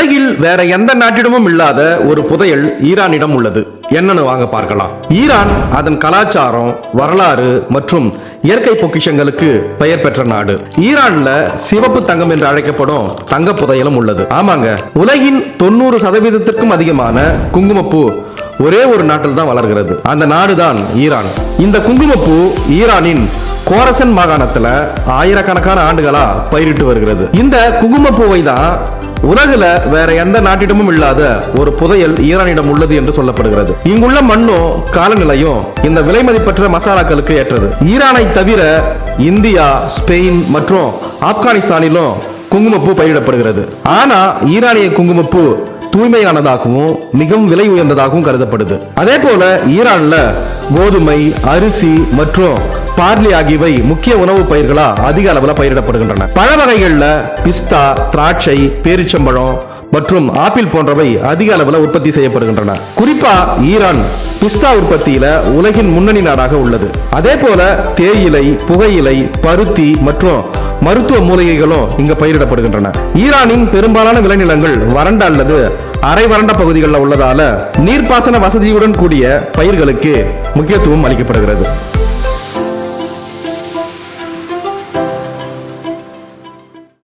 உலகில் வேற எந்த நாட்டிடமும் இல்லாத ஒரு புதையல் ஈரானிடம் உள்ளது. என்னன்னு வாங்க பார்க்கலாம். ஈரான் அதன் கலாச்சாரம், வரலாறு மற்றும் இயற்கை பொக்கிஷங்களுக்கு பெயர் பெற்ற நாடு. ஈரான்ல சிவப்பு தங்கம் என்று அழைக்கப்படும் தங்க புதையலும் உள்ளது. ஆமாங்க, உலகின் 90% அதிகமான குங்குமப்பூ ஒரே ஒரு நாட்டில் தான் வளர்கிறது. அந்த நாடுதான் ஈரான். இந்த குங்குமப்பூ ஈரானின் கோரசன் மாகாணத்துல ஆயிரக்கணக்கான ஆண்டுகளா பயிரிட்டு வருகிறது. இந்த குங்குமப்பூவை தான் உலகில வேற எந்த நாட்டிடமும் இல்லாத ஒரு புதையல் ஈரானிடம் உள்ளது என்று சொல்லப்படுகிறது. இங்குள்ள மண்ணும் காலநிலையும் இந்த விலை மதிப்பற்ற மசாலாக்களுக்கு ஏற்றது. ஈரானை தவிர இந்தியா, ஸ்பெயின் மற்றும் ஆப்கானிஸ்தானிலும் குங்குமப்பூ பயிரிடப்படுகிறது. ஆனா ஈரானிய குங்குமப்பூ தூய்மையானதாகவும் மிகவும் விலை உயர்ந்ததாகவும் கருதப்படுது. அதே போல ஈரான்ல கோதுமை, அரிசி மற்றும் பார்லி ஆகியவை முக்கிய உணவு பயிர்களா அதிக அளவுல பயிரிடப்படுகின்றன. பழ வகைகள்ல பிஸ்தா, திராட்சை, பேரிச்சம்பழம் மற்றும் ஆப்பிள் போன்றவை அதிக அளவுல உற்பத்தி செய்யப்படுகின்றன. குறிப்பா ஈரான் பிஸ்தா உற்பத்தியில உலகின் முன்னணி நாடாக உள்ளது. அதே போல தேயிலை, புகையிலை, பருத்தி மற்றும் மருத்துவ மூலிகைகளும் இங்க பயிரிடப்படுகின்றன. ஈரானின் பெரும்பாலான விளைநிலங்கள் வறண்ட அல்லது அரை வறண்ட பகுதிகளில் உள்ளதால நீர்ப்பாசன வசதியுடன் கூடிய பயிர்களுக்கு முக்கியத்துவம் அளிக்கப்படுகிறது.